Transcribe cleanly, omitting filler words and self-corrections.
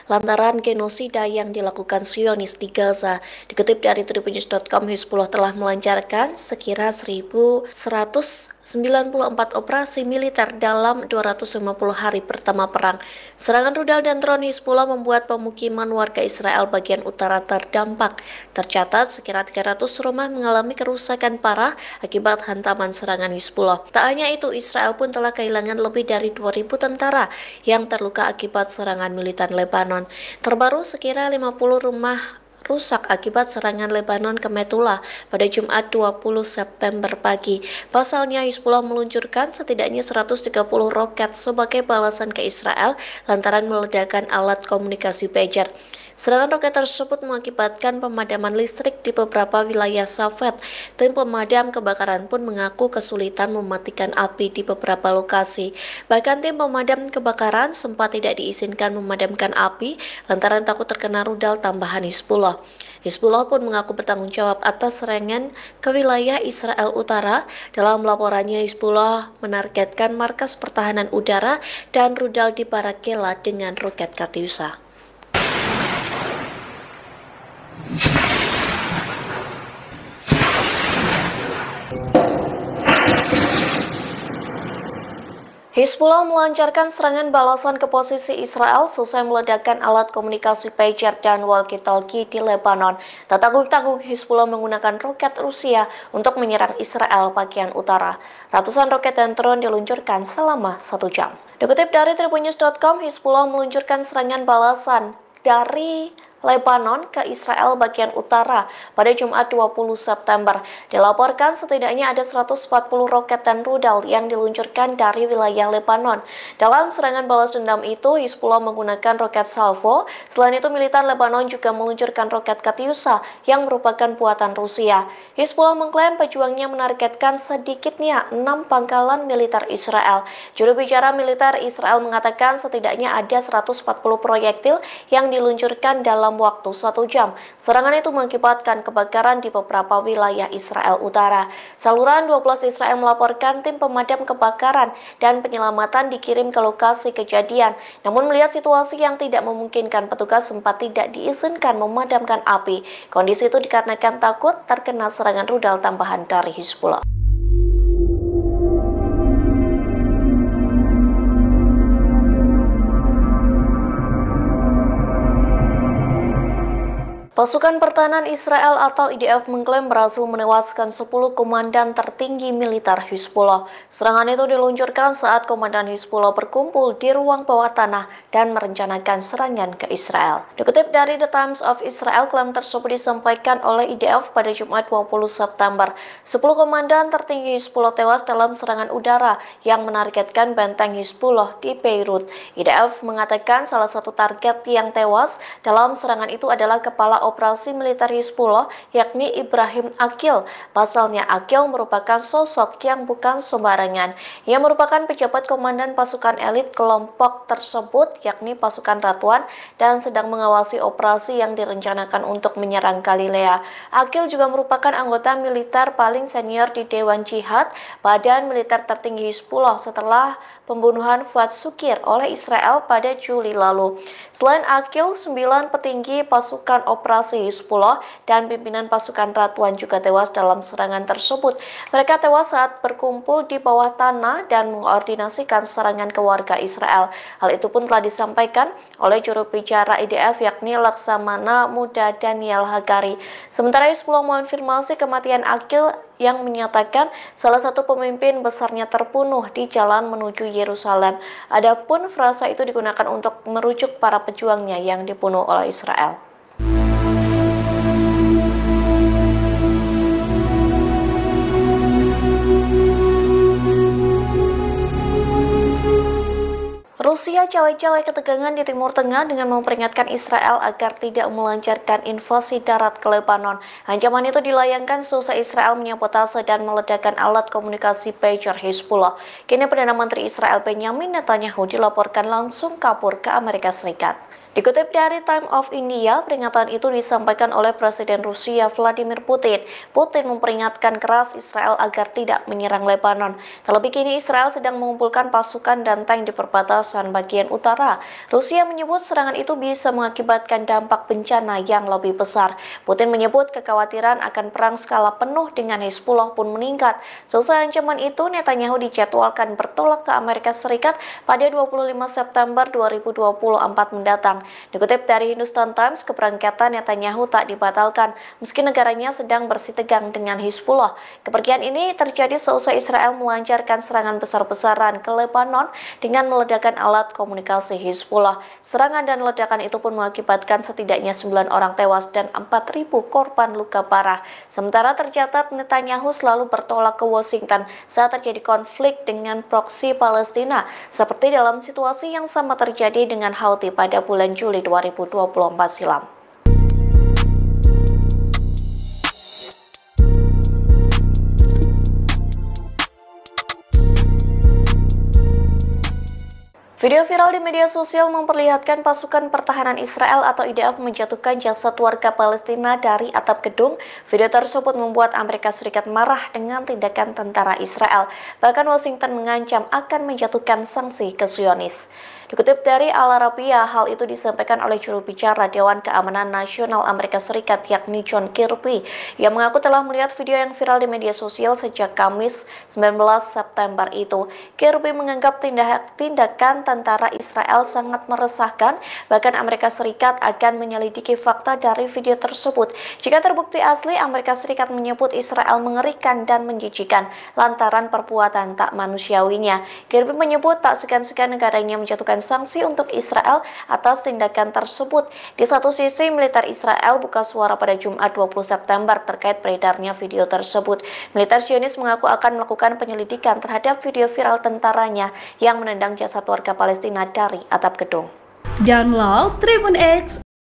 lantaran genosida yang dilakukan Zionis di Gaza. Dikutip dari tribunnews.com, Hizbullah telah melancarkan sekira 1.194 operasi militer dalam 250 hari pertama perang. Serangan rudal dan drone Hizbullah membuat pemukiman warga Israel bagian utara terdampak. Tercatat sekira 300 rumah mengalami kerusakan parah akibat hantaman serangan Hizbullah. Tak hanya itu, Israel pun telah kehilangan lebih dari 2.000 tentara yang terluka akibat serangan militer Lebanon. Terbaru sekira 50 rumah rusak akibat serangan Lebanon ke Metula pada Jumat 20 September pagi. Pasalnya, Hizbullah meluncurkan setidaknya 130 roket sebagai balasan ke Israel lantaran meledakkan alat komunikasi pager. Serangan roket tersebut mengakibatkan pemadaman listrik di beberapa wilayah Safed. Tim pemadam kebakaran pun mengaku kesulitan mematikan api di beberapa lokasi. Bahkan tim pemadam kebakaran sempat tidak diizinkan memadamkan api lantaran takut terkena rudal tambahan Hizbullah. Hizbullah pun mengaku bertanggung jawab atas serangan ke wilayah Israel Utara. Dalam laporannya, Hizbullah menargetkan markas pertahanan udara dan rudal di Barakela dengan roket Katyusha. Hizbullah melancarkan serangan balasan ke posisi Israel selesai meledakkan alat komunikasi pager dan walkie-talkie di Lebanon. Tak tanggung-tanggung, Hizbullah menggunakan roket Rusia untuk menyerang Israel bagian utara. Ratusan roket dan drone diluncurkan selama 1 jam. Dikutip dari tribunnews.com, Hizbullah meluncurkan serangan balasan dari Lebanon ke Israel bagian utara pada Jumat 20 September. Dilaporkan setidaknya ada 140 roket dan rudal yang diluncurkan dari wilayah Lebanon. Dalam serangan balas dendam itu, Hizbullah menggunakan roket salvo. Selain itu, militer Lebanon juga meluncurkan roket Katyusha yang merupakan buatan Rusia. Hizbullah mengklaim pejuangnya menargetkan sedikitnya 6 pangkalan militer Israel. Juru bicara militer Israel mengatakan setidaknya ada 140 proyektil yang diluncurkan dalam waktu 1 jam. Serangan itu mengakibatkan kebakaran di beberapa wilayah Israel Utara. Saluran 12 Israel melaporkan tim pemadam kebakaran dan penyelamatan dikirim ke lokasi kejadian. Namun melihat situasi yang tidak memungkinkan, petugas sempat tidak diizinkan memadamkan api. Kondisi itu dikarenakan takut terkena serangan rudal tambahan dari Hizbullah. Pasukan Pertahanan Israel atau IDF mengklaim berhasil menewaskan 10 komandan tertinggi militer Hizbullah. Serangan itu diluncurkan saat komandan Hizbullah berkumpul di ruang bawah tanah dan merencanakan serangan ke Israel. Dikutip dari The Times of Israel, klaim tersebut disampaikan oleh IDF pada Jumat 20 September. 10 komandan tertinggi Hizbullah tewas dalam serangan udara yang menargetkan benteng Hizbullah di Beirut. IDF mengatakan salah satu target yang tewas dalam serangan itu adalah kepala operasi militer Hizbullah, yakni Ibrahim Aqil. Pasalnya, Aqil merupakan sosok yang bukan sembarangan. Ia merupakan pejabat komandan pasukan elit kelompok tersebut, yakni pasukan Ratuan, dan sedang mengawasi operasi yang direncanakan untuk menyerang Galilea. Aqil juga merupakan anggota militer paling senior di Dewan Jihad, badan militer tertinggi Hizbullah, setelah pembunuhan Fuad Shukir oleh Israel pada Juli lalu. Selain Aqil, 9 petinggi pasukan operasi Hizbullah dan pimpinan pasukan Ratuan juga tewas dalam serangan tersebut. Mereka tewas saat berkumpul di bawah tanah dan mengkoordinasikan serangan ke warga Israel. Hal itu pun telah disampaikan oleh juru bicara IDF, yakni Laksamana Muda Daniel Hagari. Sementara Hizbullah mengonfirmasi kematian Aqil yang menyatakan salah satu pemimpin besarnya terbunuh di jalan menuju Yerusalem. Adapun frasa itu digunakan untuk merujuk para pejuangnya yang dibunuh oleh Israel. Rusia cawe-cawe ketegangan di Timur Tengah dengan memperingatkan Israel agar tidak melancarkan invasi darat ke Lebanon. Ancaman itu dilayangkan seusai Israel menyabotase dan meledakkan alat komunikasi pager Hizbullah. Kini Perdana Menteri Israel Benjamin Netanyahu dilaporkan langsung kabur ke Amerika Serikat. Dikutip dari Time of India, peringatan itu disampaikan oleh Presiden Rusia Vladimir Putin. Putin memperingatkan keras Israel agar tidak menyerang Lebanon. Terlebih kini Israel sedang mengumpulkan pasukan dan tank di perbatasan bagian utara. Rusia menyebut serangan itu bisa mengakibatkan dampak bencana yang lebih besar. Putin menyebut kekhawatiran akan perang skala penuh dengan Hezbollah pun meningkat. Seusai ancaman itu, Netanyahu dijadwalkan bertolak ke Amerika Serikat pada 25 September 2024 mendatang. Dikutip dari Hindustan Times, keberangkatan Netanyahu tak dibatalkan meski negaranya sedang bersitegang dengan Hezbollah. Kepergian ini terjadi seusai Israel melancarkan serangan besar-besaran ke Lebanon dengan meledakkan alat komunikasi Hezbollah. Serangan dan ledakan itu pun mengakibatkan setidaknya 9 orang tewas dan 4.000 korban luka parah. Sementara tercatat Netanyahu selalu bertolak ke Washington saat terjadi konflik dengan proksi Palestina, seperti dalam situasi yang sama terjadi dengan Houthi pada bulan Juli 2024 silam. Video viral di media sosial memperlihatkan pasukan pertahanan Israel atau IDF menjatuhkan jasad warga Palestina dari atap gedung. Video tersebut membuat Amerika Serikat marah dengan tindakan tentara Israel. Bahkan Washington mengancam akan menjatuhkan sanksi ke Zionis. Dikutip dari Al Arabiya, hal itu disampaikan oleh juru bicara Dewan Keamanan Nasional Amerika Serikat yakni John Kirby yang mengaku telah melihat video yang viral di media sosial sejak Kamis 19 September itu. Kirby menganggap tindakan tentara Israel sangat meresahkan, bahkan Amerika Serikat akan menyelidiki fakta dari video tersebut. Jika terbukti asli, Amerika Serikat menyebut Israel mengerikan dan menjijikan lantaran perbuatan tak manusiawinya. Kirby menyebut tak segan-segan negaranya menjatuhkan sanksi untuk Israel atas tindakan tersebut. Di satu sisi, militer Israel buka suara pada Jumat 20 September terkait beredarnya video tersebut. Militer Zionis mengaku akan melakukan penyelidikan terhadap video viral tentaranya yang menendang jasad warga Palestina dari atap gedung. Download Tribun X